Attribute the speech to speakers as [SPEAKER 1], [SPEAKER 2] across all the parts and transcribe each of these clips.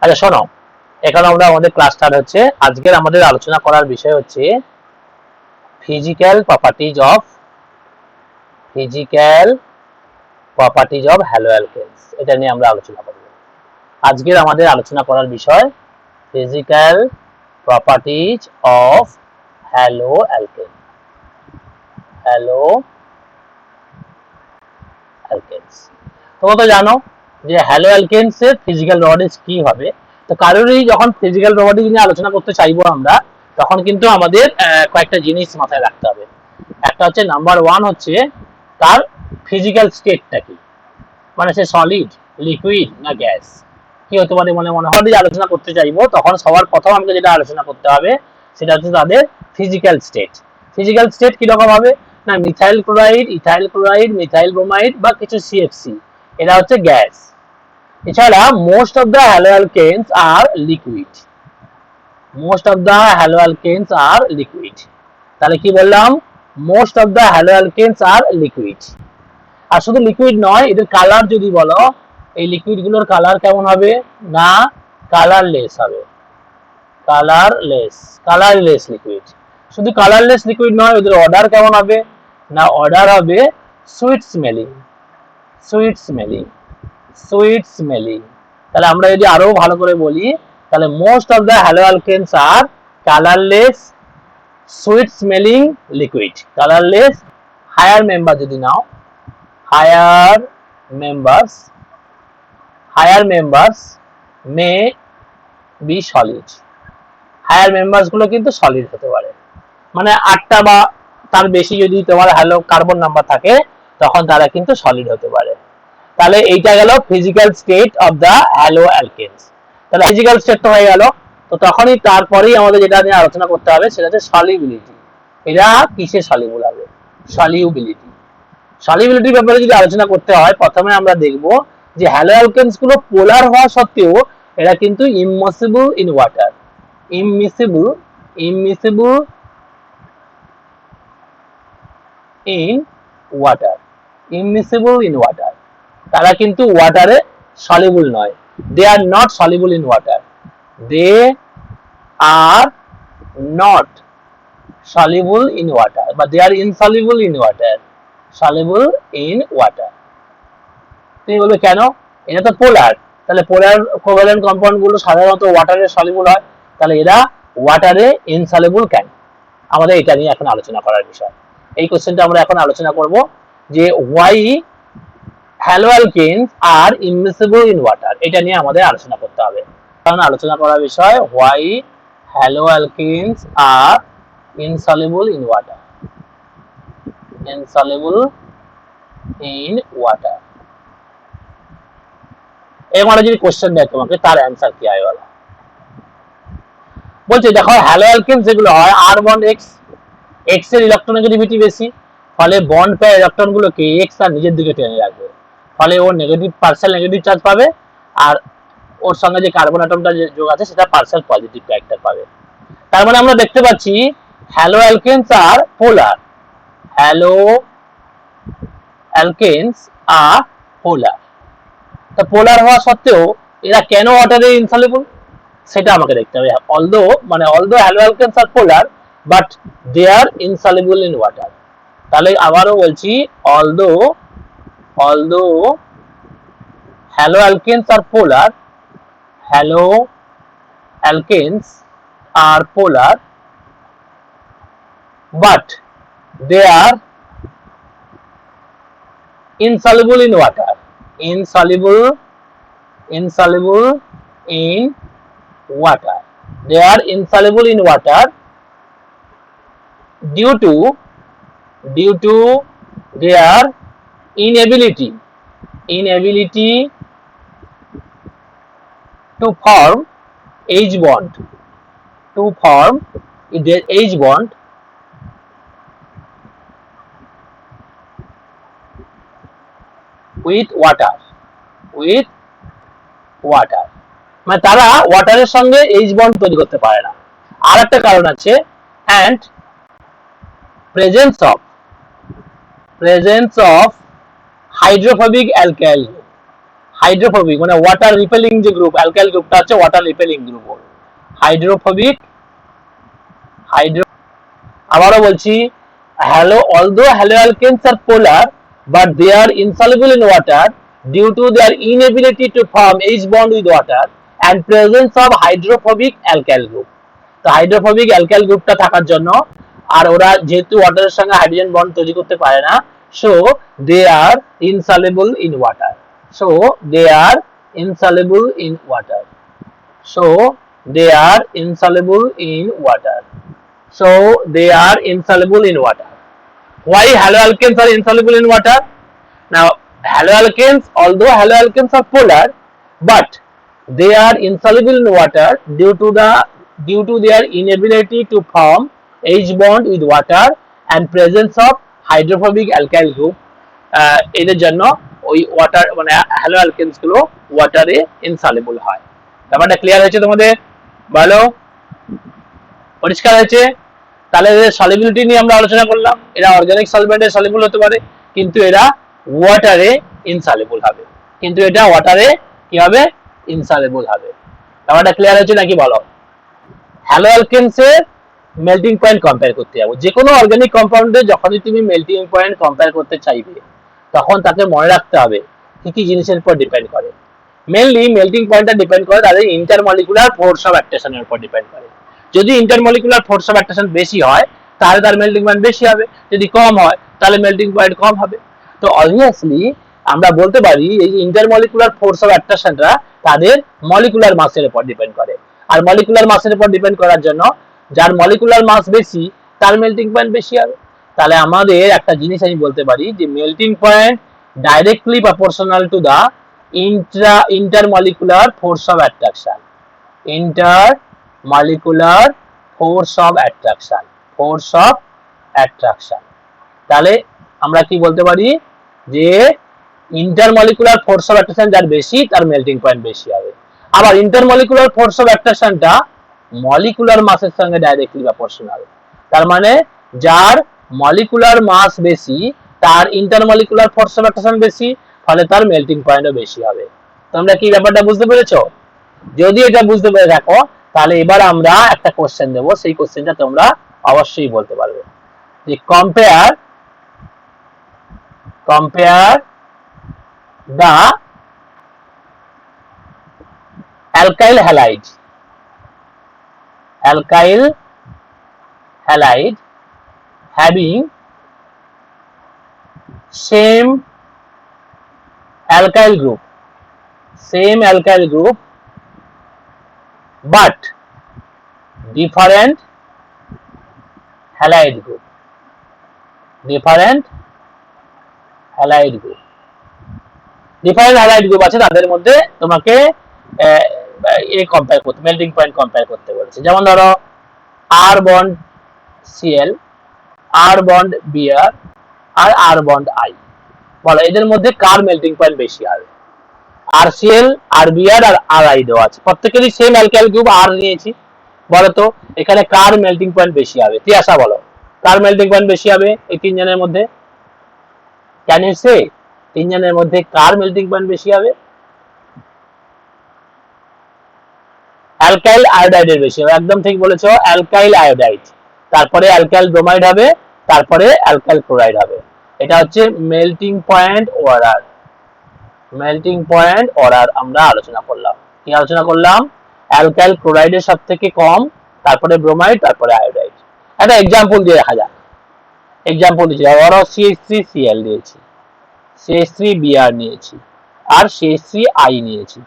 [SPEAKER 1] আচ্ছা শোনো, এখন আমরা আমাদের ক্লাস স্টার্ট হচ্ছে। আজকের আমাদের আলোচনা করার বিষয় হচ্ছে physical properties of physical properties of haloalkanes. এটা নিয়ে আমরা আলোচনা করব। আজকের আমাদের আলোচনা করার বিষয় physical properties of haloalkane haloalkanes. তোমরা তো জানো যে হ্যালো অ্যালকেনস এর ফিজিক্যাল প্রপার্টিজ কি হবে। তো কারোরই যখন ফিজিক্যাল প্রপার্টিজ নিয়ে আলোচনা করতে চাইবো আমরা, তখন কিন্তু আমাদের কয়েকটা জিনিস মাথায় রাখতে হবে। একটা হচ্ছে নাম্বার ওয়ান হচ্ছে তার ফিজিক্যাল স্টেটটা কি, মানে সে সলিড, লিকুইড না গ্যাস, কি হতে পারে মনে হয় আলোচনা করতে চাইবো, তখন সবার প্রথম আমাকে যেটা আলোচনা করতে হবে সেটা হচ্ছে তাদের ফিজিক্যাল স্টেট। ফিজিক্যাল স্টেট কিরকম হবে না, methyl chloride, ethyl chloride, methyl bromide বা কিছু সিএফসি, এটা হচ্ছে গ্যাস। এছাড়া most of the haloalkanes are liquid, most of the haloalkanes are liquid. তাহলে কি বললাম, most of the haloalkanes are liquid. আর শুধু লিকুইড নয়, এদের কালার যদি বলো, এই লিকুইড গুলোর কালার কেমন হবে না, কালারলেস হবে, কালারলেস লিকুইড। শুধু কালারলেস লিকুইড নয়, ওদের অর্ডার কেমন হবে না, অর্ডার হবে sweet smelling, sweet smelling, sweet smelling. তাহলে আমরা যদি আরো ভালো করে বলি, তাহলে most of the haloalkanes R colourless sweet smelling liquid, colourless. Higher member যদি নাও, higher members may be solid, higher members গুলো কিন্তু সলিড হতে পারে, মানে 8টা বা তার বেশি যদি তোমার হ্যালো কার্বন নাম্বার থাকে, তখন তারা কিন্তু সলিড হতে পারে। তাহলে এইটা গেল physical state of the haloalkanes. তাহলে ফিজিক্যাল স্টেট তো হয়ে গেল, তো তখনই তারপরেই আমাদের যেটা নিয়ে আলোচনা করতে হবে সেটা হচ্ছে সলিবিলিটি। এরা কিসে সলিবল হবে, সলিউবিলিটি। সলিবিলিটির ব্যাপারে যদি আলোচনা করতে হয়, প্রথমে আমরা দেখব যে হ্যালো অ্যালকেনস গুলো পোলার হওয়া সত্ত্বেও এরা কিন্তু immiscible in water, immiscible immiscible in water, immiscible in water. তারা কিন্তু ওয়াটারে সলিবল নয়, they are not soluble in water, they are not soluble in water, but they are insoluble in water, soluble in water. তুমি বলবে কেন, এটা তো পোলার, তাহলে পোলার কোভ্যালেন্ট কম্পাউন্ড গুলো সাধারণত ওয়াটারে সলিবল হয়, তাহলে এরা ওয়াটারে ইনসলিবল কেন? আমাদের এটা নিয়ে এখন আলোচনা করার বিষয়। এই কোশ্চেনটা আমরা এখন আলোচনা করব যে why haloalkanes are immiscible in water, এটা নিয়ে আমাদের আলোচনা করতে হবে। কারণ আলোচনা করার বিষয় why haloalkanes are insoluble in water, insoluble in water। এবারে যদি কোশ্চেন দেয় তোমাকে, তার অ্যান্সার কি হয় বলো। বলছে দেখো হ্যালো অ্যালকেনস যেগুলো হয়, আর বন্ড এক্স, এক্স এর ইলেকট্রোনেগেটিভিটি বেশি, ফলে বন্ড পেয়ার ইলেকট্রন গুলোকে এক্স আর নিজের দিকে টেনে রাখবে, ফলে ও নেগেটিভ পার্সিয়াল নেগেটিভ চার্জ পাবে, আর ওর সঙ্গে যে কার্বন অ্যাটমটা যে যোগ আছে সেটা পার্সিয়াল পজিটিভ ক্যারেক্টার পাবে। তার মানে আমরা দেখতে পাচ্ছি hello অ্যালকেনস are polar, haloalkanes are পোলার। তো পোলার হওয়া সত্ত্বেও এরা কেন ওয়াটারে ইনসলিবল, সেটা আমাকে দেখতে হবে। Although haloalkanes are polar, but they are insoluble in water. তাহলে আবারও বলছি, although haloalkanes are polar, haloalkanes are polar, but they are insoluble in water, insoluble in water, they are insoluble in water due to their inability to form H bond, to form their H bond with water, মানে তারা ওয়াটারের সঙ্গে H bond তৈরি করতে পারে না। আর একটা কারণ আছে, and presence of hydrophobic alkyl hydrophobic মানে ওয়াটার রিপেলিং যে গ্রুপ, অ্যালকাইল গ্রুপটা হচ্ছে ওয়াটার রিপেলিং গ্রুপ। হাইড্রোফোবিক, হাইড্রো, আবারও বলছি, although haloalkanes are polar but they are insoluble in water due to their inability to form H bond with water and presence of hydrophobic alkyl group। তো hydrophobic alkyl গ্রুপটা থাকার জন্য, আর ওরা যেহেতু ওয়াটারের সঙ্গে hydrogen bond তৈরি করতে পারে না, so they are insoluble in water. So they are insoluble in water. So they are insoluble in water. So they are insoluble in water. Why haloalkanes are insoluble in water? Now haloalkanes, although haloalkanes are polar, but they are insoluble in water due to their inability to form H bond with water and presence of hydrophobic alkyl group। এদের জন্য ওই water মানে হ্যালোঅ্যালকেনস গুলো ওয়াটারে insoluble হয়। ব্যাপারটা clear হয়েছে তোমাদের? ভালো পরিষ্কার হয়েছে? তাহলে এদের সলিবিলিটি নিয়ে আমরা আলোচনা করলাম। এরা অর্গানিক সলভেন্টে সলিবল হতে পারে, কিন্তু এরা ওয়াটারে ইনসলিবল হবে। কিন্তু এটা ওয়াটারে কি হবে? ইনসলিবল হবে। ব্যাপারটা ক্লিয়ার হয়েছে নাকি বলো? হ্যালোঅ্যালকেনস এর মেল্টিং পয়েন্ট কম্পেয়ার করতে যাবো। যে কোনো অর্গানিক কম্পাউন্ডে যখনই তুমি মেল্টিং পয়েন্ট কম্পেয়ার করতে চাইবে, তখন তাকে মনে রাখতে হবে কি কি জিনিসের উপর ডিপেন্ড করে। মেইনলি মেল্টিং পয়েন্টটা ডিপেন্ড করে তাদের ইন্টারমলিকুলার ফোর্স অফ অ্যাট্রাকশনের উপর ডিপেন্ড করে। যদি ইন্টারমলিকুলার ফোর্স অফ অ্যাট্রাকশন বেশি হয়, তাহলে তার মেল্টিং পয়েন্ট বেশি হবে। যদি কম হয়, তাহলে মেল্টিং পয়েন্ট কম হবে। তো অবভিয়াসলি আমরা বলতে পারি এই যে ইন্টারমলিকুলার ফোর্স অফ অ্যাট্রাকশনটা তাদের মলিকুলার মাসের উপর ডিপেন্ড করে। আর মলিকুলার মাসের উপর ডিপেন্ড করার জন্য যার মলিকুলার মাস বেশি, তার মেল্টিং পয়েন্ট বেশি হবে। তাহলে আমাদের একটা জিনিস আমি বলতে পারি যে melting point directly proportional to the intermolecular force of attraction। intermolecular force of attraction, force of attraction। তাহলে আমরা কি বলতে পারি যে ইন্টারমলিকুলার ফোর্স অফ অ্যাট্রাকশন যার বেশি, তার মেল্টিং পয়েন্ট বেশি হবে। আবার ইন্টারমলিকুলার ফোর্স অফ অ্যাট্রাকশনটা মলিকুলার মাসের সঙ্গে ডাইরেক্টলি প্রপোর্শনাল। তার মানে যার মলিকুলার মাস বেশি, তার ইন্টারমলিকুলার ফোর্স অফ অ্যাট্রাকশন বেশি, ফলে তার মেল্টিং পয়েন্টও বেশি হবে। তোমরা কি ব্যাপারটা বুঝতে পেরেছো? যদি এটা বুঝতে পেরে থাকো, তাহলে এবার আমরা একটা কোশ্চেন দেব, সেই কোশ্চেনটা তোমরা অবশ্যই বলতে পারবে যে compare the alkyl halide having same alkyl group but different halide group। different halide group আছে, তাদের মধ্যে তোমাকে কম্পেয়ার করতে, মেল্টিং পয়েন্ট কম্পেয়ার করতে বলেছে। যেমন ধরো R bond CL, R bond BR আর আর বন্ড আই। বলো এদের মধ্যে কার মেল্টিং পয়েন্ট বেশি হবে? আর সিএল, আর বিআর আর আর আই দেওয়া আছে, প্রত্যেকেরই সেম অ্যালকাইল গ্রুপ আর নিয়েছি। বলো তো এখানে কার মেল্টিং পয়েন্ট বেশি হবে? তিয়াসা বলো কার মেল্টিং পয়েন্ট বেশি হবে এই তিনজনের মধ্যে? ক্যান ইউ সে তিনজনের মধ্যে কার মেল্টিং পয়েন্ট বেশি হবে? অ্যালকাইল আয়োডাইডের বেশি হবে। একদম ঠিক বলেছো, অ্যালকাইল আয়োডাইড, তারপরে অ্যালকাইল ব্রোমাইড হবে, তারপরে অ্যালকাইল ক্লোরাইড হবে। এটা হচ্ছে melting point order. Melting point order আমরা আলোচনা করলাম। কি আলোচনা করলাম? অ্যালকাইল ক্লোরাইডের সব থেকে কম, তারপরে ব্রোমাইড, তারপরে আয়োডাইড। একটা এক্সাম্পল দিয়ে দেখা যাক। এক্সাম্পল দিচ্ছি, ধরো CH3Cl দিয়েছি, CH3Br নিয়েছি, আর CH3I নিয়েছি।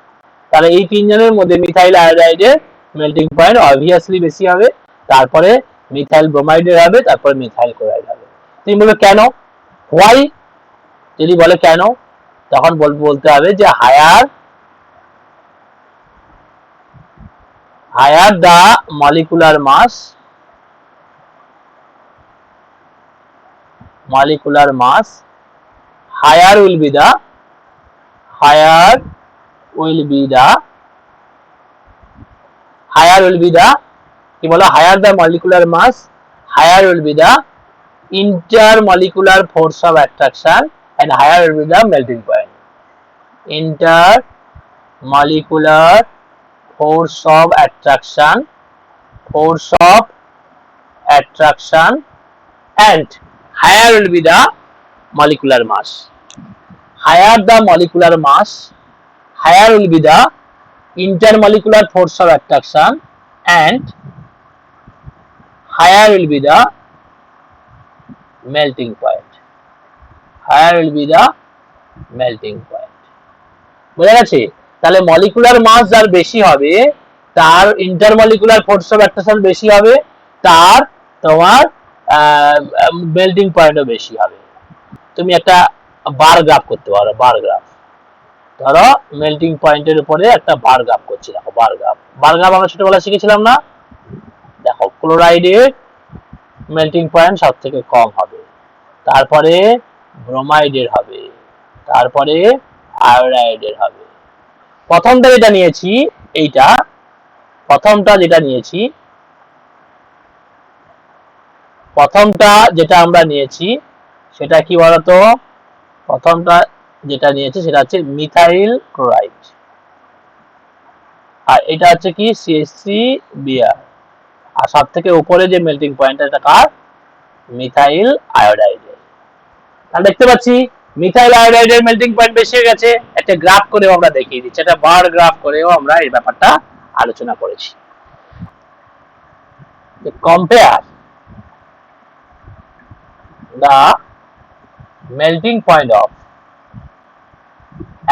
[SPEAKER 1] তাহলে এই তিনজনের মধ্যে মিথাইল আয়োডাইডের মেল্টিং পয়েন্ট অবভিয়াসলি বেশি হবে, তারপরে মিথাইল ব্রোমাইডের হবে, তারপরে মিথাইল ক্লোরাইড হবে। তুমি বলবে কেন? হোয়াই? যদি বলে কেন, তখন বলতে হবে যে higher the molecular mass, higher will be the কি বলো? higher the molecular mass, higher will be the intermolecular force of attraction and higher will be the melting point। intermolecular force of attraction and higher will be the molecular mass. Higher the molecular mass, higher will be the intermolecular force of attraction and higher will be the melting point. Higher will be the melting point. বোঝা গেছে? তাহলে molecular mass যার বেশি হবে তার intermolecular force of attraction বেশি হবে, তার তোমার মেল্টিং পয়েন্টও বেশি হবে। তুমি একটা বার গ্রাফ করতে পারো, বার গ্রাফ। ধরো মেল্টিং পয়েন্টের উপরে একটা বার গ্রাফ করছি, দেখো বার গ্রাফ। বার গ্রাফ আমরা ছোটবেলায় শিখেছিলাম না? দেখো ক্লোরাইডের মেল্টিং পয়েন্ট সব থেকে কম হবে, তারপরে ব্রোমাইডের হবে, তারপরে আয়োডাইডের হবে। প্রথমটা যেটা নিয়েছি এইটা, প্রথমটা যেটা আমরা নিয়েছি সেটা কি বলতো? প্রথমটা যেটা নিয়েছি সেটা হচ্ছে মিথাইল ক্লোরাইড, আর এটা হচ্ছে কি CH3Br, আর সব থেকে উপরে যে মেল্টিং পয়েন্ট এটা কার? মিথাইল আয়োডাইডের। তাহলে দেখতে পাচ্ছি মিথাইল আয়োডাইডের মেল্টিং পয়েন্ট বেশি হয়ে গেছে। একটা গ্রাফ করেও আমরা দেখিয়ে দিচ্ছি, একটা বার গ্রাফ করেও আমরা এই ব্যাপারটা আলোচনা করেছি। Compare the melting point of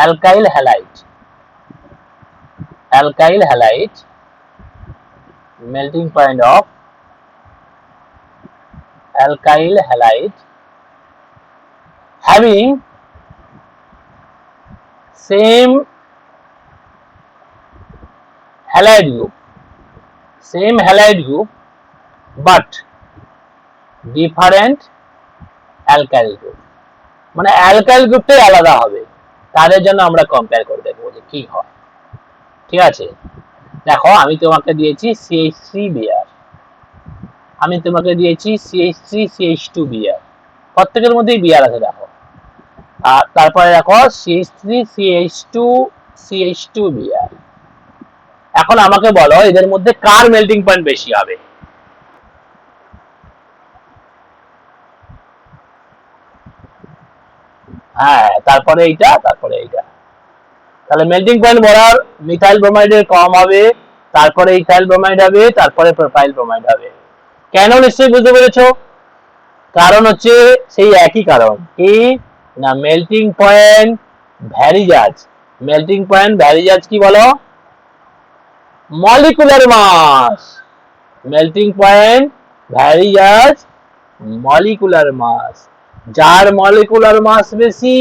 [SPEAKER 1] alkyl halide melting point of alkyl halide having same halide group but different alkyl group, মানে অ্যালকাইল গ্রুপটাই আলাদা হবে, তাদের জন্য আমরা কম্পেয়ার করে দেখবো যে কি হয়। ঠিক আছে, দেখো আমি তোমাকে দিয়েছি CH3Br, আমি তোমাকে দিয়েছি CH3CH2Br, প্রত্যেকের মধ্যেই Br আছে দেখো, আর তারপরে দেখো CH3CH2CH2Br। এখন আমাকে বলো এদের মধ্যে কার মেল্টিং পয়েন্ট বেশি হবে? হ্যাঁ, তারপরে এইটা, তারপরে এইটা। তাহলে মেল্টিং পয়েন্ট বরাবর মিথাইল ব্রোমাইডের কম হবে, তারপরে ইথাইল ব্রোমাইড হবে, তারপরে প্রোপাইল ব্রোমাইড হবে। কেন নিশ্চয়ই বুঝতে পেরেছো? কারণ হচ্ছে সেই একই কারণ, কি না melting point varies as. Melting point varies as কি বলো? Molecular mass. Melting point varies as molecular mass. যার মলিকুলার মাস বেশি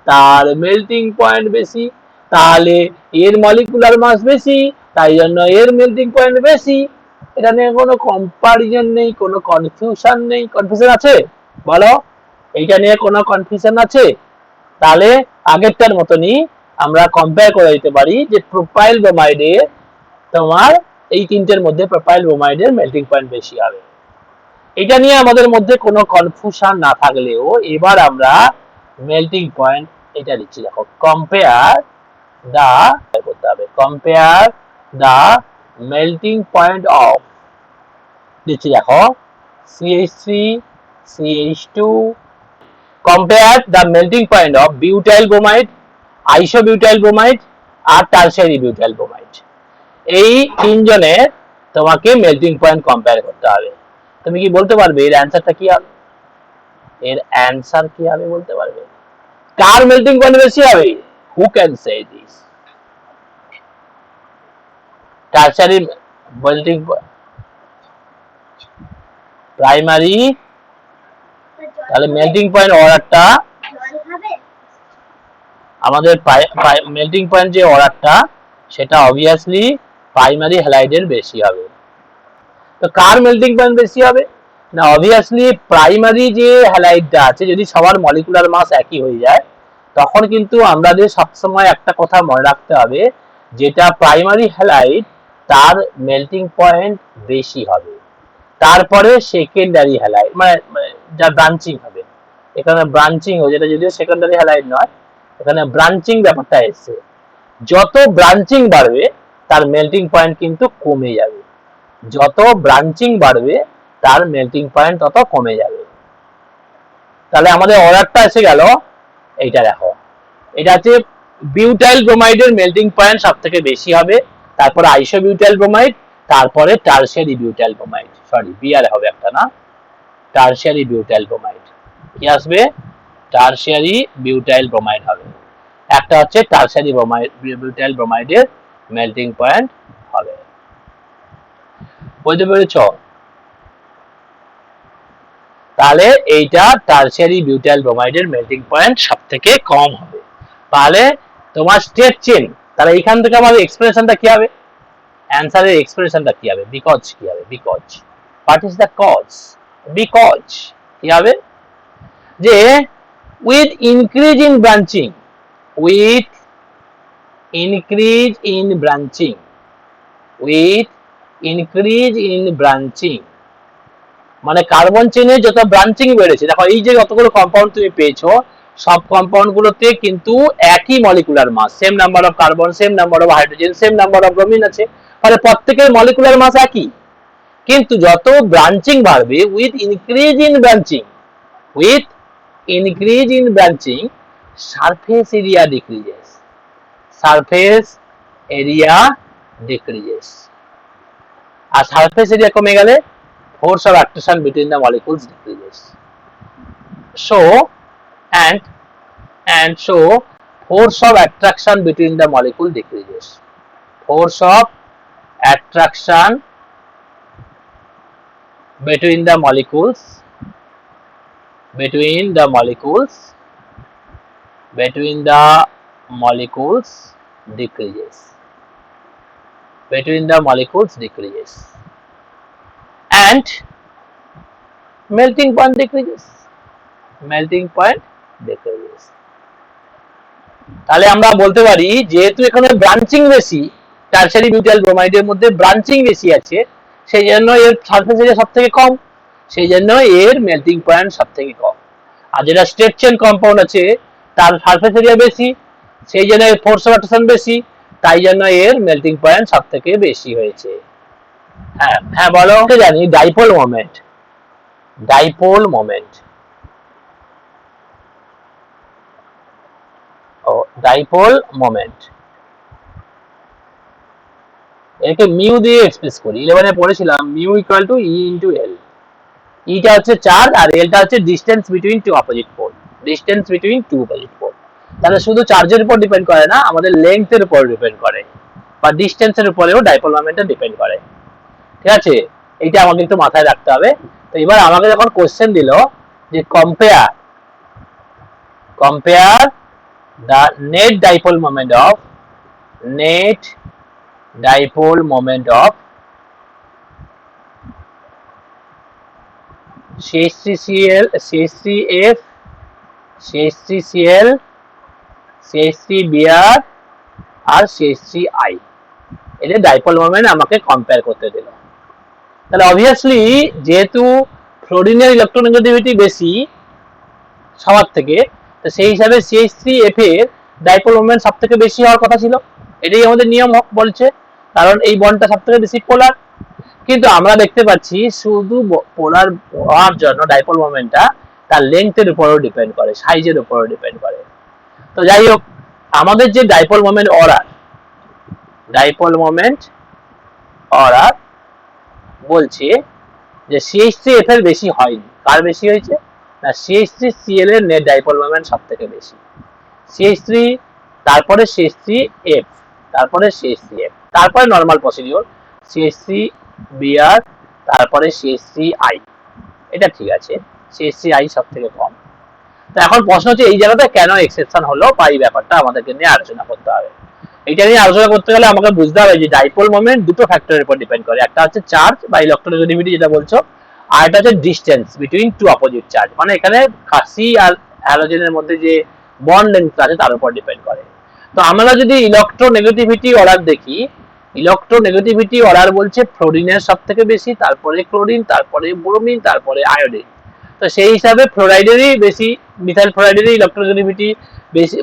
[SPEAKER 1] তার মেল্টিং পয়েন্ট বেশি, তাহলে এর মলিকুলার মাস বেশি তাই জন্য এর মেল্টিং পয়েন্ট বেশি। এটা নিয়ে কোনো কম্পারিজন নেই, কোনো কনফিউশন নেই। কনফিউশন আছে বলো? এইটা নিয়ে কোনো কনফিউশন আছে? তাহলে আগেরটার মতনই আমরা কম্পেয়ার করে দিতে পারি যে প্রোপাইল ব্রোমাইডের, তোমার এই তিনটের মধ্যে প্রোপাইল ব্রোমাইডের মেল্টিং পয়েন্ট বেশি হবে। এটা নিয়ে আমাদের মধ্যে কোনো কনফিউশন না থাকলেও এবার আমরা মেল্টিং পয়েন্ট এটা লিখছি, দেখো কম্পেয়ার দা করতে হবে, compare the melting point of, লিখছি দেখো CH3CH2, compare the melting point of butyl bromide, isobutyl bromide আর টারশিয়ারি বিউটাইল ব্রোমাইড। এই তিনজনের তোমাকে মেল্টিং পয়েন্ট কম্পেয়ার করতে হবে। তুমি কি বলতে পারবে এর অ্যান্সারটা কি হবে? এর অ্যান্সার কি হবে বলতে পারবে? কার মেল্টিং পয়েন্ট বেশি হবে? Who can say this? Tertiary melting primary, তাহলে মেল্টিং পয়েন্ট অর্ডারটা আমাদের মেল্টিং পয়েন্ট যে অর্ডারটা সেটা অবভিয়াসলি প্রাইমারি হ্যালাইডের বেশি হবে। তো কার মেল্টিং পয়েন্ট বেশি হবে? না অবভিয়াসলি প্রাইমারি যে হ্যালাইডটা আছে, যদি সবার মলিকুলার মাস একই হয়ে যায় তখন কিন্তু আমাদের সবসময় একটা কথা মনে রাখতে হবে, যেটা প্রাইমারি হ্যালাইড তার মেল্টিং পয়েন্ট বেশি হবে, তারপরে সেকেন্ডারি হ্যালাইড মানে যা ব্রাঞ্চিং হবে, এখানে ব্রাঞ্চিং হবে, যেটা যদিও সেকেন্ডারি হ্যালাইড নয়, এখানে ব্রাঞ্চিং ব্যাপারটা এসছে। যত ব্রাঞ্চিং বাড়বে তার মেল্টিং পয়েন্ট কিন্তু কমে যাবে, যত ব্রাঞ্চিং বাড়বে তার মেল্টিং পয়েন্ট তত কমে যাবে। তাহলে আমাদের অর্ডারটা এসে গেল, এইটা দেখো, এটা হচ্ছে বিউটাইল ব্রোমাইডের মেল্টিং পয়েন্ট সব থেকে বেশি হবে, তারপরে আইসোবিউটাইল ব্রোমাইড, তারপরে tertiary butyl bromide, sorry BR হবে একটা না, টারশিয়ারি বিউটাইল ব্রোমাইড। কি আসবে? টারশিয়ারি বিউটাইল ব্রোমাইড হবে। একটা হচ্ছে টারশিয়ারি বিউটাইল ব্রোমাইডের মেল্টিং পয়েন্ট হবে। বুঝতে পেরেছ? তাহলে এইটা টারশিয়ারি বিউটাইল ব্রোমাইডের মেল্টিং পয়েন্ট সব থেকে কম হবে। তাহলে তোমার স্টেট চেন, তাহলে এইখান থেকে আমাদের এক্সপ্রেশনটা কি হবে? অ্যান্সারের এক্সপ্রেশনটা কি হবে? বিকজ কি হবে? Because, what is the cause? Because কি হবে? যে with increase in branching, with increase in branching, with increase in branching, মানে কার্বন চেনে যত ব্রাঞ্চিং বেড়েছে, দেখো এই যে যতগুলো কম্পাউন্ড তুমি পেয়েছো, সব কম্পাউন্ড গুলোতে কিন্তু একই molecular mass, same number of carbon, same number of hydrogen, same number of bromine আছে, মানে প্রত্যেকের মলিকুলার মাস একই। কিন্তু যত ব্রাঞ্চিং বাড়বে, with increase in branching, with increase in branching, surface area decreases, surface area decreases. আর সারফেস এরিয়া কমে গেলে force of attraction between the molecules decreases. So so force of attraction between the molecule decreases. Force of attraction between the molecules, between the molecules, between the molecules decreases, between the molecules decreases, and melting point decreases, melting point decreases. তাহলে আমরা বলতে পারি যেহেতু এখানে branching বেশি, tertiary butyl ব্রোমাইডের মধ্যে branching বেশি আছে, সেই জন্য এর সারফেস এরিয়া সব থেকে কম, সেই জন্য এর মেল্টিং পয়েন্ট সব থেকে কম। আর যেটা স্ট্রেট চেন কম্পাউন্ড আছে তার সারফেস এরিয়া বেশি, সেই জন্য এর ফোর্স অফ অ্যাট্রাকশন বেশি, তাই জন্য এর মেল্টিং পয়েন্ট সব থেকে বেশি হয়েছে। হ্যাঁ হ্যাঁ বলো। জানি ডাইপোল মোমেন্ট, ডাইপোল মোমেন্ট, ও ডাইপোল মোমেন্ট, একে মিউ দিয়ে এক্সপ্রেস করি। 11 এ পড়েছিলাম mu equal to E into L. ইটা হচ্ছে চার্জ আর এলটা হচ্ছে distance between two opposite pole, distance between two opposite pole. তাহলে শুধু চার্জের উপর ডিপেন্ড করে না, আমাদের লেন্থের উপর ডিপেন্ড করে, বা ডিসটেন্সের উপরেও ডাইপোল মোমেন্টটা ডিপেন্ড করে। ঠিক আছে, এইটা আমাকে একটু মাথায় রাখতে হবে। তো এবার আমাকে যখন কোশ্চেন দিল যে compare, compare the net dipole moment of, net dipole moment of CH3Cl, CH3F, CH3Cl, CH3Br আর CH3I, এদের ডাইপোল মোমেন্ট আমাকে কম্পেয়ার করতে দিল। তাহলে অবভিয়াসলি যেহেতু ফ্লোরিনের ইলেকট্রোনেগেটিভিটি বেশি সবার থেকে, তো সেই হিসাবে CH3F এর ডাইপোল মোমেন্ট সব থেকে বেশি হওয়ার কথা ছিল, এটাই আমাদের নিয়ম বলছে, কারণ এই বন্ডটা সব থেকে বেশি পোলার। কিন্তু আমরা দেখতে পাচ্ছি শুধু পোলার হওয়ার জন্য ডাইপোল মোমেন্টটা তার লেন্থের উপরও ডিপেন্ড করে, সাইজের উপরও ডিপেন্ড করে। তো যাই হোক, আমাদের যে dipole moment order, dipole moment order বলছে যে CH3F এর বেশি হয়নি, কার বেশি হয়েছে না CH3Cl এর নেট ডাইপোল মোমেন্ট সব থেকে বেশি, CH3 তারপরে CH3F, তারপরে CH3F, তারপরে নরমাল প্রসিডিওর CH3Br, তারপরে CH3I, এটা ঠিক আছে, CH3I সব থেকে কম। তো এখন প্রশ্ন হচ্ছে এই জায়গাতে কেন এক্সেপশন হলো, বা এই ব্যাপারটা আমাদেরকে নিয়ে আলোচনা করতে হবে। এটা নিয়ে আলোচনা করতে গেলে আমাকে বুঝতে হবে যে ডাইপোল মোমেন্ট দুটো ফ্যাক্টরের উপর ডিপেন্ড করে, একটা হচ্ছে চার্জ বা ইলেকট্রোনেগেটিভিটি যেটা বলছো, আর এটা হচ্ছে distance between two opposite charge, মানে এখানে সি আর হ্যালোজেনের মধ্যে যে বন্ড লেন্থ আছে তার উপর ডিপেন্ড করে। তো আমরা যদি ইলেকট্রোনেগেটিভিটি অর্ডার দেখি, ইলেকট্রোনেগেটিভিটি অর্ডার বলছে ফ্লোরিনের সব থেকে বেশি, তারপরে ক্লোরিন, তারপরে ব্রোমিন, তারপরে আয়োডিন। তো সেই হিসাবে ফ্লোরাইডেরই বেশি, মিথাইল ফ্লোরাইডেরই ইলেকট্রোনেগেটিভিটি বেশি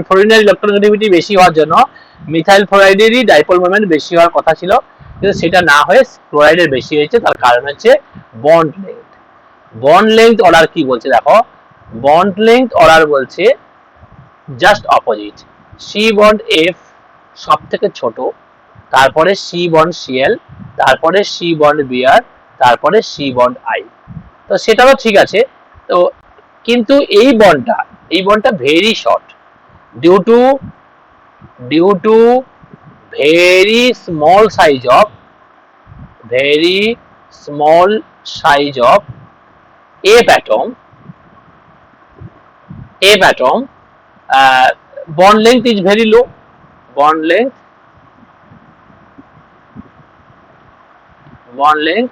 [SPEAKER 1] ফ্লোরিনের ইলেকট্রোনেগেটিভিটি বেশি হওয়ার জন্য মিথাইল ফ্লোরাইডেরই ডাইপোল মোমেন্ট বেশি হওয়ার কথা ছিল, কিন্তু সেটা না হয়ে ক্লোরাইডের বেশি হয়েছে। তার কারণ হচ্ছে bond length. Bond length order কি বলছে দেখো, বন্ড লেংথ অর্ডার বলছে just opposite. C bond F সব থেকে ছোট, তারপরে সি বন্ড সিএল, তারপরে সি বন্ড বিআর, তারপরে সি বন্ড আই। তো সেটাও ঠিক আছে। তো কিন্তু এই বন্ডটা very short due to very small size of F atom, bond length is very low. Bond length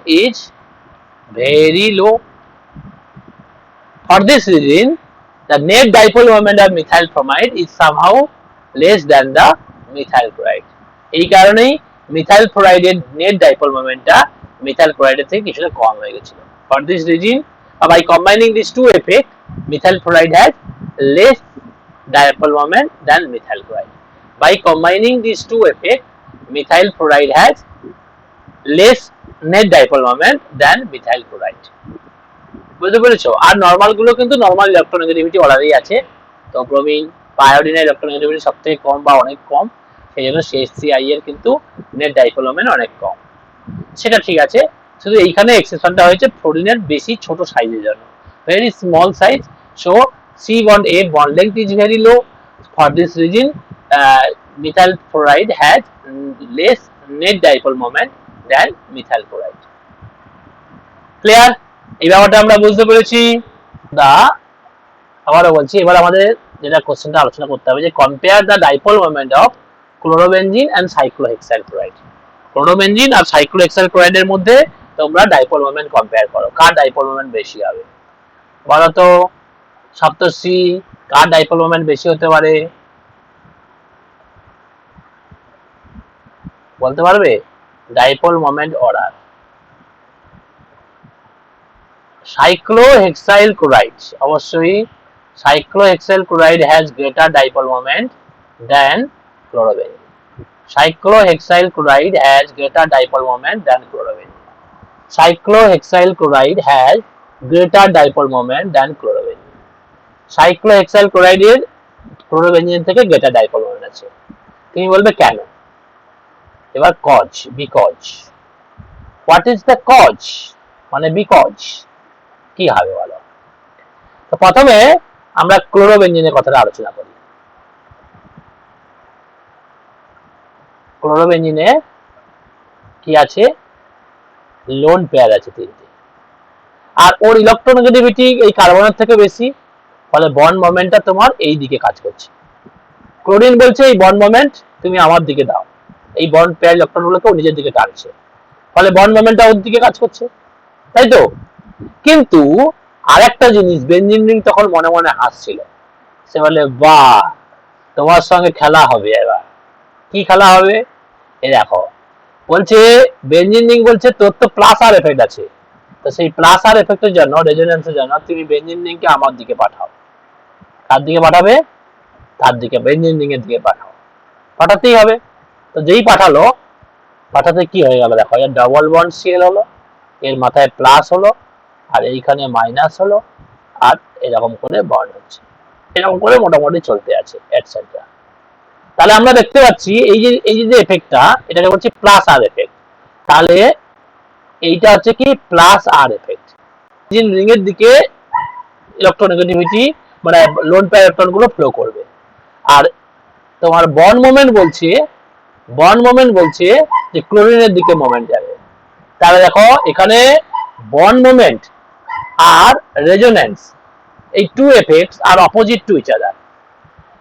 [SPEAKER 1] is very low. For this reason, the net dipole moment of methyl bromide is somehow less than the methyl chloride. এই কারণেই methyl ফ্লোরাইডের net dipole মোমেন্টটা methyl ক্লোরাইডের থেকে কিছুটা কম হয়ে গেছিল। For this reason, by combining these two effects, methyl fluoride has less dipole moment than methyl chloride. By combining these two effects, methyl fluoride has less net dipole moment than methyl chloride. বুঝতে পেরেছো? আর normal গুলো কিন্তু normal electronegativity অর্ডারই আছে। তো bromine বা আয়োডিনের electronegativity সবথেকে কম বা অনেক কম, সেই জন্য CH3I এর কিন্তু নেট ডাইপোল মোমেন্ট অনেক কম। সেটা ঠিক আছে, শুধু এইখানে এক্সেপশনটা হয়েছে ফ্লোরিনের বেশি ছোট সাইজের জন্য, very small size. So C bond A bond length is very low. For this reason, methyl fluoride has less net dipole moment than methyl chloride. Clear? এই ব্যাপারটা আমরা বুঝতে পেরেছি। আবারও বলছি, এবার আমাদের যেটা কোশ্চেনটা আলোচনা করতে হবে যে compare the dipole moment of chlorobenzene and cyclohexyl chloride. Chlorobenzene আর সাইক্লোহেক্সাইল ক্লোরাইডের মধ্যে তোমরা ডাইপোল মোমেন্ট কম্পেয়ার করো, কার ডাইপোল মোমেন্ট বেশি হবে বলো তো। সপ্তর্ষি, কার ডাইপোল মোমেন্ট বেশি হতে পারে বলতে পারবে? Dipole moment order. Cyclohexyl chloride, অবশ্যই cyclohexyl chloride has greater dipole moment than chlorobenzene. Cyclohexyl chloride has greater dipole moment than chlorobenzene. Cyclohexyl chloride has greater dipole moment than chlorobenzene. Cyclohexyl chloride এর chlorobenzene থেকে greater dipole moment আছে। তুমি বলবে কেন? এবার because what is the cause, মানে because কি হবে বলো। তো প্রথমে আমরা ক্লোরোবেনজিনের কথাটা আলোচনা করি। ক্লোরোবেনজিনে কি আছে? লোন পেয়ার আছে 3টে, আর ওর ইলেকট্রোনেগেটিভিটি এই কার্বনের থেকে বেশি, ফলে বন্ড মোমেন্টটা তোমার এই দিকে কাজ করছে। ক্লোরিন বলছে এই বন্ড মোমেন্ট তুমি আমার দিকে দাও, এই বন্ড পেয়ার ইলেকট্রনগুলোকে ও নিজের দিকে টানছে, ফলে বন্ড মোমেন্টটা ওর দিকে কাজ করছে, তাই তো? কিন্তু আরেকটা জিনিস, বেনজিন রিং তখন মনে মনে হাসছিল। সে বলে বাহ, তোমার সঙ্গে খেলা হবে এবার। কি খেলা হবে? এই দেখো, বলছে বেনজিন রিং বলছে তোর তো প্লাস আর এফেক্ট আছে, তো সেই প্লাস আর এফেক্টের জন্য, রেজোন্যান্সের জন্য তুমি বেনজিন রিংকে আমার দিকে পাঠাও। কার দিকে পাঠাবে? তার দিকে, বেনজিন রিং এর দিকে পাঠাও। পাঠাতেই হবে। তো যেই পাঠাতে কি হয়ে গেল দেখো, এর ডাবল বন্ড সিএল হলো, এর মাথায় প্লাস হলো, আর এইখানে মাইনাস হলো, আর এরকম করে বন্ড হচ্ছে, এরকম করে মোটামুটি চলতে আছে এটসেট্রা। তাহলে আমরা দেখতে পাচ্ছি এই যে এফেক্টটা, এটাকে বলছি প্লাস আর এফেক্ট। তাহলে এইটা হচ্ছে কি প্লাস আর এফেক্ট, রিং এর দিকে ইলেকট্রোনেগেটিভিটি মানে লোন পেয়ার ইলেকট্রন গুলো ফ্লো করবে। আর তোমার বন্ড মোমেন্ট বলছে যে ক্লোরিনের দিকে মোমেন্ট যাবে। তাহলে দেখো এখানে বন্ড মোমেন্ট আর রেজোন্যান্স, এই টু এফেক্টস আর opposite to each other.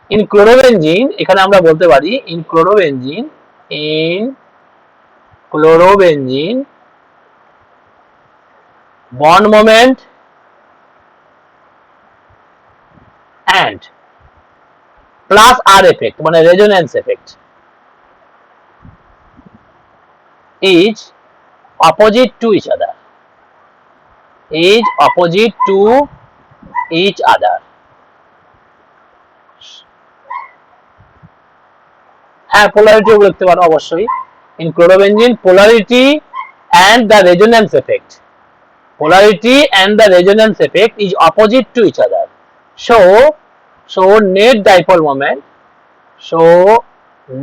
[SPEAKER 1] In chlorobenzene, এখানে আমরা বলতে পারি in chlorobenzene bond moment and plus R effect মানে resonance effect is opposite to each other, হ্যাঁ পোলারিটিও লিখতে পারো অবশ্যই। In chlorobenzene polarity and the resonance effect, polarity and the resonance effect is opposite to each other, so net dipole moment, so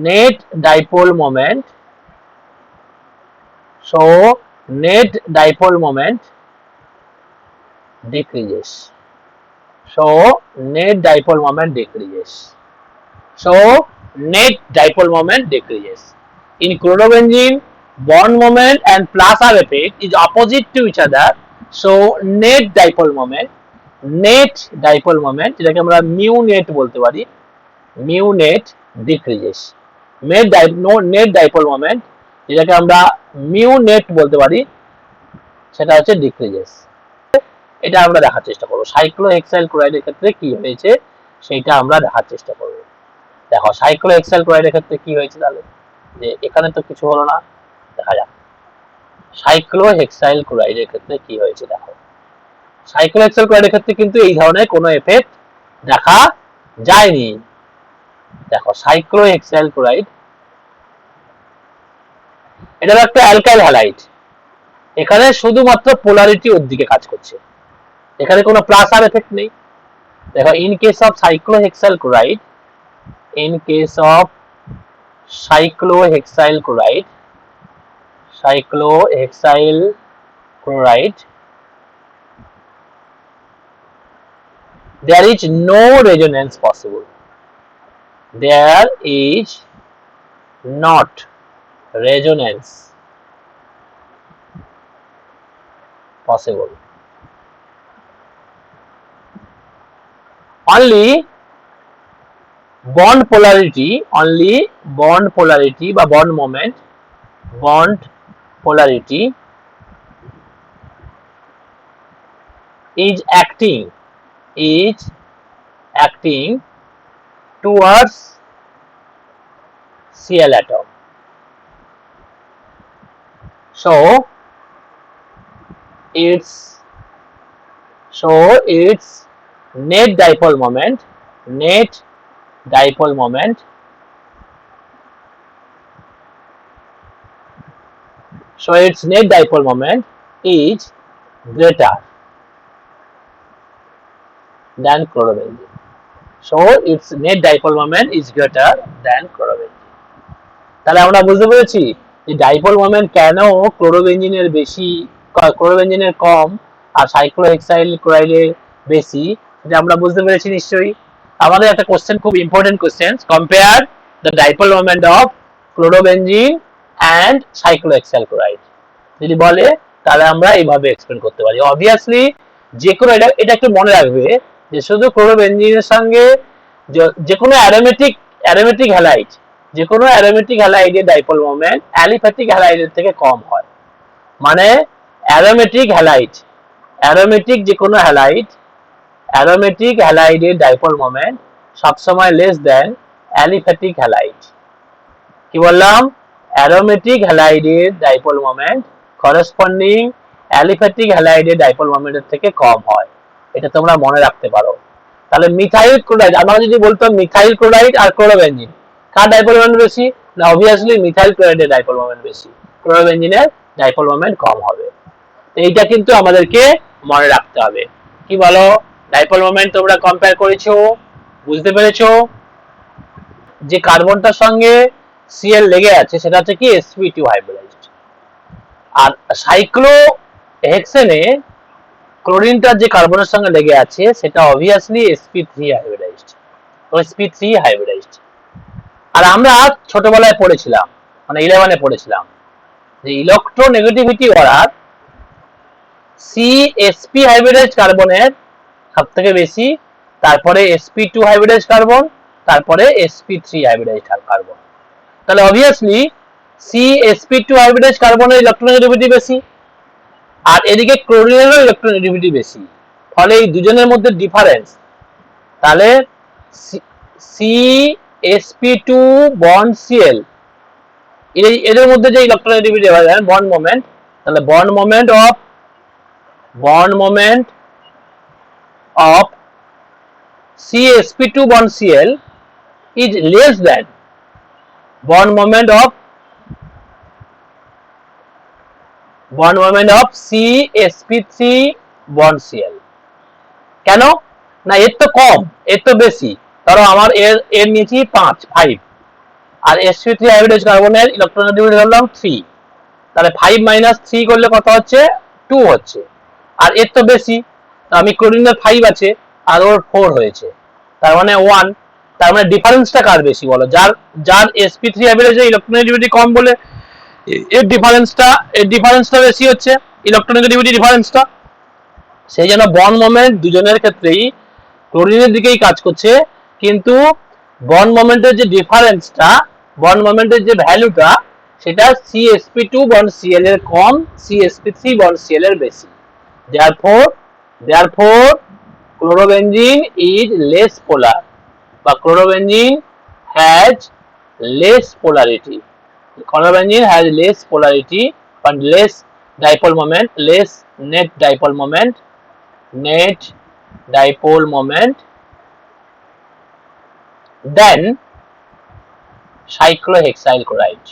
[SPEAKER 1] net dipole moment, so net dipole moment decreases, so net dipole moment decreases, so net dipole moment decreases. In chlorobenzene bond moment and Plasar effect is opposite to each other, so net dipole moment যেটাকে আমরা mu net বলতে পারি, mu net decreases, net dipole moment যেটাকে আমরা mu net বলতে পারি সেটা হচ্ছে decreases। এটা আমরা দেখার চেষ্টা করব সাইক্লোহেক্সাইল ক্লোরাইডের ক্ষেত্রে কি হয়েছে সেটা আমরা দেখার চেষ্টা করব। দেখো সাইক্লোহেক্সাইল ক্লোরাইডের ক্ষেত্রে কি হয়েছে, তাহলে যে এখানে তো কিছু হলো না, দেখা যাক সাইক্লোহেক্সাইল ক্লোরাইডের ক্ষেত্রে কি হয়েছে। দেখো সাইক্লোহেক্সাইল ক্লোরাইডের ক্ষেত্রে কিন্তু এই ধরনের কোনো এফেক্ট দেখা যায়নি। দেখো সাইক্লোহেক্সাইল ক্লোরাইড এটা একটা অ্যালকাইল হ্যালাইড, এখানে শুধুমাত্র পোলারিটি ওর দিকে কাজ করছে, এখানে কোনো প্লাস আর এফেক্ট নেই। দেখো in case of cyclohexyl chloride, in case of cyclohexyl chloride, there is no resonance possible, there is not resonance possible, only bond polarity বা bond polarity is acting towards Cl atom, so its net dipole moment so its net dipole moment is greater than chlorobenzene, so its net dipole moment is greater than chlorobenzene। তাহলে আমরা বুঝতে পেরেছি যে dipole moment কেন ক্লোরোবেনজিনের বেশি, ক্লোরোবেনজিনের কম আর cyclohexyl ক্লোরাইডের বেশি, এটা আমরা বুঝতে পেরেছি নিশ্চয়ই। আমাদের একটা কোশ্চেন, খুব important question, compare the dipole moment of chlorobenzene and cyclohexyl chloride যদি বলে তাহলে আমরা এইভাবে এক্সপ্লেন করতে পারি। অবভিয়াসলি যে কোনো এটা একটু মনে রাখবে যে শুধু ক্লোরোবেনজিনের সঙ্গে যে কোনো অ্যারোমেটিক হ্যালাইড, যে কোনো অ্যারোমেটিক হ্যালাইডের ডাইপোল মোমেন্ট অ্যালিফ্যাটিক হ্যালাইডের থেকে কম হয়, মানে অ্যারোমেটিক যে কোনো অ্যারোমেটিক হ্যালাইডের ডাইপোল মোমেন্ট সবসময় লেস দেন অ্যালিফ্যাটিক হ্যালাইড। কি বললাম? অ্যারোমেটিক হ্যালাইডের ডাইপোল মোমেন্ট করেসপন্ডিং অ্যালিফ্যাটিক হ্যালাইডের ডাইপোল মোমেন্টের থেকে কম হয়, এটা তোমরা মনে রাখতে পারো। তাহলে মিথাইল ক্লোরাইড, আমরা যদি বলতাম মিথাইল ক্লোরাইড আর ক্লোরোবেনজিন কার ডাইপোল মোমেন্ট বেশি, না অবভিয়াসলি মিথাইল ক্লোরাইডের ডাইপোল মোমেন্ট বেশি, ক্লোরোবেনজিনের ডাইপোল মোমেন্ট কম হবে। তো এইটা কিন্তু আমাদেরকে মনে রাখতে হবে। কি বলো, ডাইপোল মোমেন্ট তোমরা কম্পেয়ার করেছো, বুঝতে পেরেছো? যে কার্বনটার সঙ্গে Cl লেগে আছে সেটা হচ্ছে কি sp2 হাইব্রিডাইজড, আর সাইক্লোহেক্সেনে ক্লোরিনটার যে কার্বনের সঙ্গে লেগে আছে সেটা অবভিয়াসলি sp3 হাইব্রিডাইজড। আর আমরা ছোটবেলায় পড়েছিলাম, মানে 11-এ পড়েছিলাম যে ইলেকট্রোনেগেটিভিটি অর্ডার CsP হাইব্রিডাইজড কার্বনের সব থেকে বেশি, তারপরে sp2 হাইব্রিডাইজড কার্বন, তারপরে sp3 হাইব্রিডাইজড কার্বন। তাহলে অবভিয়াসলি CsP2 হাইব্রিডাইজড কার্বনের ইলেকট্রোনেগেটিভিটি বেশি, আর এদিকে ক্লোরিনেরও ইলেকট্রোনেগেটিভিটি বেশি, ফলে এই দুজনের মধ্যে ডিফারেন্স, তাহলে CsP2 বন্ড Cl এদের মধ্যে যে ইলেকট্রোনেগেটিভিটি হয় বন্ড মোমেন্ট, তাহলে bond moment of CsP2 bond Cl is less than bond moment of CsP3 bond Cl। কেন না এর তো কম এর তো বেশি, ধরো আমার এর নিচে 5 আর sp3 হাইব্রিডাইজ কার্বনের ইলেকট্রননেগেটিভিটি ধরলাম 3, তাহলে 5 - 3 করলে কত হচ্ছে 2 হচ্ছে, আর এর তো বেশি, তো আমি ক্লোরিনের 5 আছে আর ওর 4 হয়েছে, তার মানে 1, তার মানে ডিফারেন্সটা কার বেশি বলো, যার sp3 হাইব্রিডাইজে ইলেকট্রননেগেটিভিটি কম বলে এর ডিফারেন্সটা বেশি হচ্ছে, ইলেকট্রননেগেটিভিটি ডিফারেন্সটা। সেই জন্য বন্ড মোমেন্ট দুজনের ক্ষেত্রেই ক্লোরিনের দিকেই কাজ করছে, কিন্তু বন্ড মোমেন্টের যে ডিফারেন্সটা, বন্ড মোমেন্টের যে ভ্যালুটা, সেটা CsP2 বন্ড Cl এর কম, CsP3 বন্ড Cl এর বেশি। therefore chlorobenzene is less polar, বা chlorobenzene has less polarity, chlorobenzene has less polarity but less dipole moment, less net dipole moment than cyclohexyl chloride,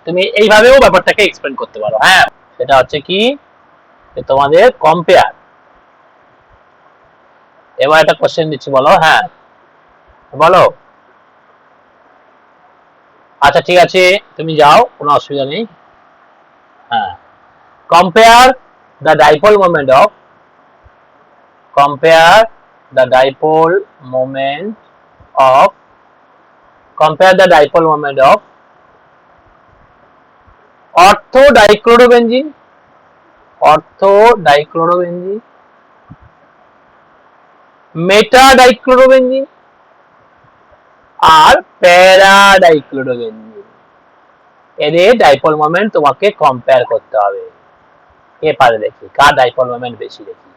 [SPEAKER 1] তুমি এইভাবেও ব্যাপারটাকে এক্সপ্লেন করতে পারো। হ্যাঁ, সেটা হচ্ছে কি তোমাদের কম্পেয়ার। এবার একটা কোশ্চেন দিচ্ছি, বলো। হ্যাঁ বলো। আচ্ছা ঠিক আছে, তুমি যাও, কোনো অসুবিধা নেই। হ্যাঁ, compare the dipole moment of orthodichlorobenzene metadichlorobenzene আর প্যারাডাইক্লোরোবেনজিন, এদের ডাইপোল মোমেন্ট তোমাকে কম্পেয়ার করতে হবে। কে পারে দেখি, কার ডাইপোল মোমেন্ট বেশি দেখি,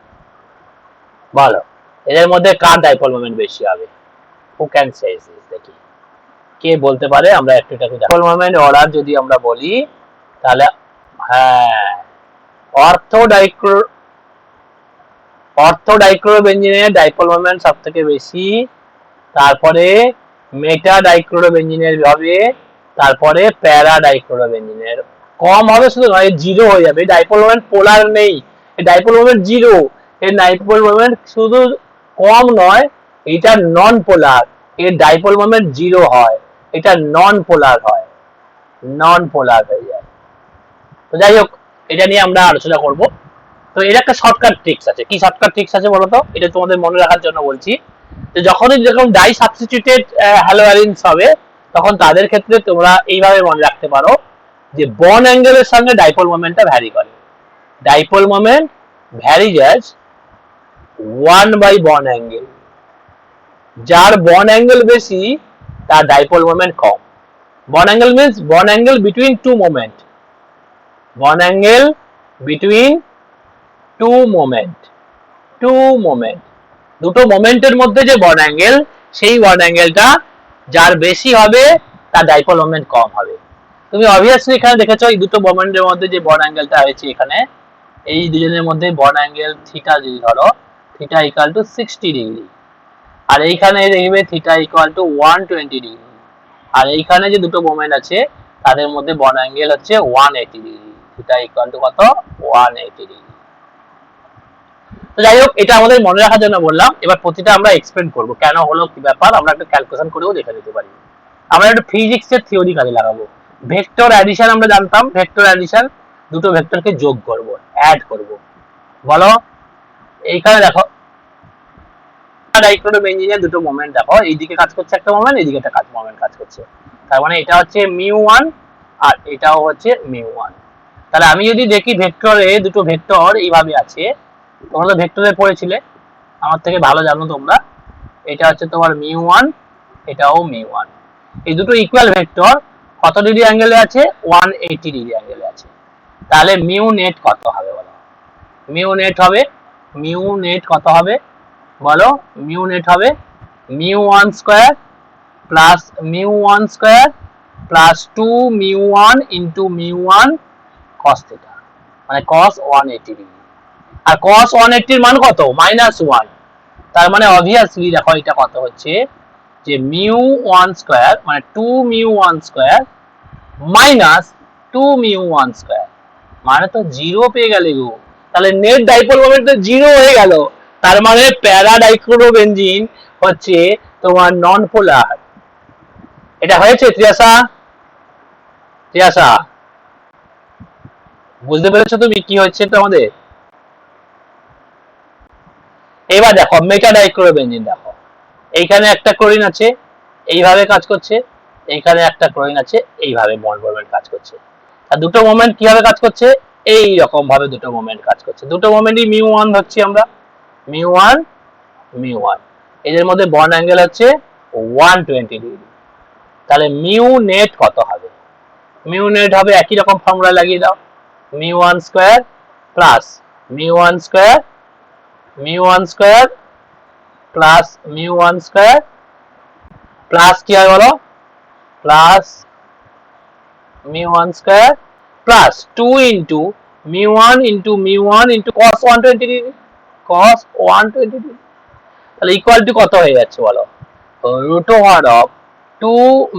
[SPEAKER 1] বলো এদের মধ্যে কার ডাইপোল মোমেন্ট বেশি হবে? হু ক্যান সে দিস, দেখি কে বলতে পারে। আমরা একটু ডাইপোল মোমেন্ট অর্ডার যদি আমরা বলি, তাহলে হ্যাঁ, অর্থোডাইক্লোরোবেনজিনের ডাইপোল মোমেন্ট সবথেকে বেশি, তারপরে মেটাডাইক্লোরোবেনজিনের হবে, তারপরে প্যারাডাইক্লোরোবেনজিনের কম হবে, শুধু নয় জিরো হয়ে যাবে। ডাইপোল মোমেন্ট পোলার নেই, ডাইপোল মোমেন্ট জিরো, এর ডাইপোল মোমেন্ট শুধু কম নয়, এটা নন পোলার, এর ডাইপোল মোমেন্ট জিরো হয়, এটা নন পোলার হয়ে যায়। তো যাই হোক, এটা নিয়ে আমরা আলোচনা করব। তো এর একটা শর্টকাট ট্রিক্স আছে। কি শর্টকাট ট্রিক্স আছে বলতো, এটা তোমাদের মনে রাখার জন্য বলছি। যে যখনই যেরকম ডাই সাবস্টিটিউটেড হ্যালোয়ারিনস হবে, তখন তাদের ক্ষেত্রে তোমরা এইভাবে মনে রাখতে পারো যে বন্ড অ্যাঙ্গেলের সঙ্গে ডাইপোল মোমেন্টটা ভ্যারি করে। ডাইপোল মোমেন্ট ভ্যারিজ অ্যাজ 1/বন্ড অ্যাঙ্গেল। যার বন্ড অ্যাঙ্গেল বেশি তার ডাইপোল মোমেন্ট কম। Bond angle means bond angle between two moment, bond angle between two moment, দুটো মোমেন্টের মধ্যে যে বন্ড অ্যাঙ্গেল, সেই বন্ড অ্যাঙ্গেলটা যার বেশি হবে তার ডাইপোল মোমেন্ট কম হবে। তুমি অবভিয়াসলি এখানে দেখেছো এই দুটো মোমেন্টের মধ্যে যে বন্ড অ্যাঙ্গেলটা হয়েছে, এখানে এই দুজনের মধ্যে বন্ড অ্যাঙ্গেল থিটা যদি ধরো, থিটা ইকুয়াল টু 60 ডিগ্রি, আর এইখানে দেখবে থিটা ইকুয়াল টু 120 ডিগ্রি, আর এইখানে যে দুটো মোমেন্ট আছে তাদের মধ্যে বন্ড অ্যাঙ্গেল হচ্ছে 180 ডিগ্রি, থিটা ইকুয়াল টু কত 180 ডিগ্রি। তো যাই হোক, এটা আমাদের মনে রাখার জন্য বললাম। এবার প্রতিটা আমরা এক্সপ্লেন করব, কেন হলো, কি ব্যাপার, আমরা একটা ক্যালকুলেশন করেও দেখে নিতে পারি। আমরা একটু ফিজিক্সের থিওরি কাজে লাগাবো। ভেক্টর অ্যাডিশন আমরা জানতাম, ভেক্টর অ্যাডিশন, দুটো ভেক্টরকে যোগ করব, অ্যাড করব। বলো, এইখানে দেখো ডাইক্লোরোবেনজিনের দুটো মোমেন্ট দেখো, এইদিকে কাজ করছে একটা মোমেন্ট, এইদিকে একটা মোমেন্ট কাজ করছে, তার মানে এটা হচ্ছে μ1 আর এটাও হচ্ছে μ1। তাহলে আমি যদি দেখি ভেক্টরে দুটো ভেক্টর এইভাবে আছে, তোমরা তো ভেক্টরে পড়েছিলে, আমার থেকে ভালো জানো তোমরা, এটা হচ্ছে তোমার μ1, এটাও μ1, এই দুটো ইকুয়াল ভেক্টর কত ডিগ্রি অ্যাঙ্গেলে আছে, 180 ডিগ্রি অ্যাঙ্গেলে আছে। তাহলে মিউ নেট কত হবে বলো, মিউ নেট কত হবে বলো, মিউ নেট হবে μ1 square plus μ1 square plus 2 μ1 into μ1 cos theta, মানে cos 180 ডিগ্রি। আর cos 180 এর মান কত, -1, তার মানে অবভিয়াসলি দেখো এটা কত হচ্ছে যে মিউ ওয়ান স্কোয়ার মানে 2 mu one square minus 2 mu one square, মানে তো জিরো পেয়ে গেলে গো। তাহলে নেট ডাইপোল মোমেন্ট তো জিরো হয়ে গেল, তার মানে প্যারা ডাইক্লোরোবেনজিন হচ্ছে তোমার নন পোলার। এটা হয়েছে ত্রিয়াশা? ত্রিয়াশা বুঝতে পেরেছো তুমি কি হচ্ছে তো আমাদের? এবার দেখো মেটা ডাইক্লোরোবেনজিন, দেখো এইখানে একটা ক্লোরিন আছে এইভাবে কাজ করছে, এইখানে একটা ক্লোরিন আছে এইভাবে বন্ড মোমেন্ট কাজ করছে। আর দুটো মোমেন্ট কিভাবে কাজ করছে? এই রকম ভাবে দুটো মোমেন্ট কাজ করছে। দুটো মোমেন্টই মিউ ওয়ান ধরছি আমরা, মিউ ওয়ান মিউ ওয়ান। এদের মধ্যে বন্ড অ্যাঙ্গেল হচ্ছে 120 ডিগ্রি। তাহলে মিউ নেট কত হবে? মিউ নেট হবে একই রকম ফর্মুলা লাগিয়ে দাও, mu one square plus mu one square, mu one square plus mu one square plus কি হয় বলো, plus mu one square plus 2 into mu one into mu one into cos 120 degree, cos 120 degree. তাহলে equal to কত হয়ে যাচ্ছে বলো, root over of 2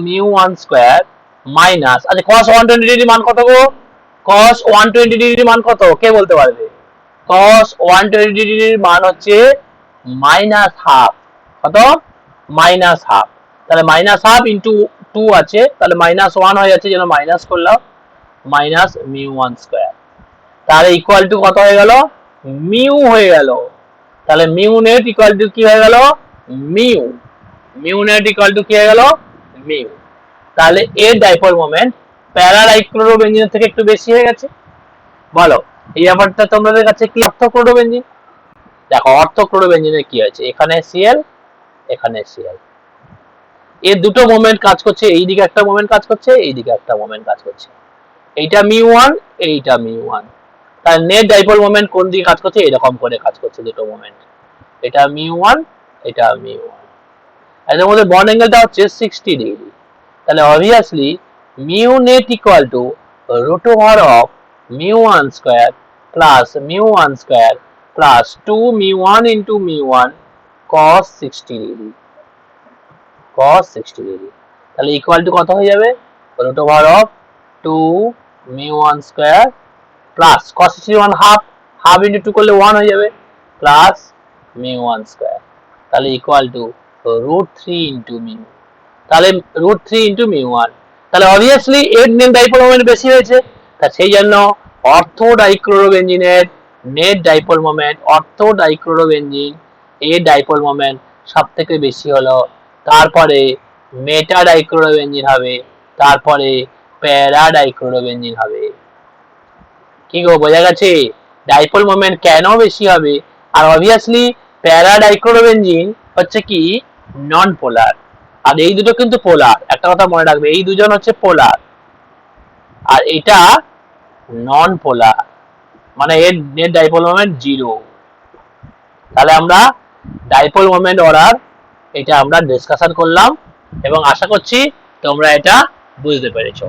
[SPEAKER 1] mu one square minus, আচ্ছা cos 120 degree মান কত গো? কস 120 ডিগ্রি মান কত কে বলতে পারবে? কস 120 ডিগ্রির মান হচ্ছে মাইনাস হাফ। কত? Minus half. তাহলে মাইনাস হাফ ইন্টু 2 আছে, তাহলে মাইনাস 1 হয়ে যাচ্ছে, যেন মাইনাস করলাম, মাইনাস মিউ ওয়ান স্কোয়ার। তাহলে ইকুয়াল টু কত হয়ে গেল? মিউ হয়ে গেল। তাহলে মিউ নেট ইকুয়াল টু কি হয়ে গেল? Mu. Mu net equal two কি হয়ে গেল? মিউ। তাহলে এর ডাইপোল মোমেন্ট প্যারা ডাইক্লোরোবেনজিনের থেকে একটু বেশি হয়ে গেছে। বলো এই ব্যাপারটা তোমাদের কাছে কি অর্থক্লোরোবেনজিন? দেখো অর্থক্লোরোবেনজিনের কি হয়েছে, এখানে সিএল এখানে সিএল, এর দুটো মোমেন্ট কাজ করছে, এইদিকে একটা মোমেন্ট কাজ করছে, এইদিকে একটা মোমেন্ট কাজ করছে, এইটা মিউ ওয়ান এইটা মিউ ওয়ান। তার নেট ডাইপোল মোমেন্ট কোন দিকে কাজ করছে? এরকম করে কাজ করছে দুটো মোমেন্ট, এটা মিউ ওয়ান এটা মিউ ওয়ান। এর মধ্যে বন্ড অ্যাঙ্গেলটা হচ্ছে 60 ডিগ্রি। তাহলে obviously mu net equal to root over of mu one square plus mu one square plus 2 mu one into mu one cos 60 degree, cos 60 degree. তাহলে equal to কত হয়ে যাবে? Root over of 2 mu one square plus cos 61 half, half into 2 করলে 1 হয়ে যাবে, plus mu one square. তাহলে equal to root 3 into mu, তাহলে root 3 into mu one. তাহলে অবভিয়াসলি এর নেট ডাইপোল মোমেন্ট বেশি হয়েছে, তা সেই জন্য অর্থো ডাইক্লোরোবেনজিনের net dipole moment, ortho dichlorobenzene এর ডাইপোল মোমেন্ট সব থেকে বেশি হলো, তারপরে মেটা ডাইক্লোরোবেনজিন হবে, তারপরে প্যারা ডাইক্লোরোবেনজিন হবে। কি গো বোঝা গেছে ডাইপোল মোমেন্ট কেন বেশি হবে? আর অবভিয়াসলি প্যারা ডাইক্লোরোবেনজিন হচ্ছে কি নন পোলার, আর এই দুটো কিন্তু পোলার। একটা কথা মনে রাখবে, এই দুজন হচ্ছে পোলার আর এটা নন পোলার, মানে এর নেট ডাইপোল মোমেন্ট জিরো। তাহলে আমরা ডাইপোল মোমেন্ট অর্ডার এটা আমরা ডিসকাশন করলাম এবং আশা করছি তোমরা এটা বুঝতে পেরেছো।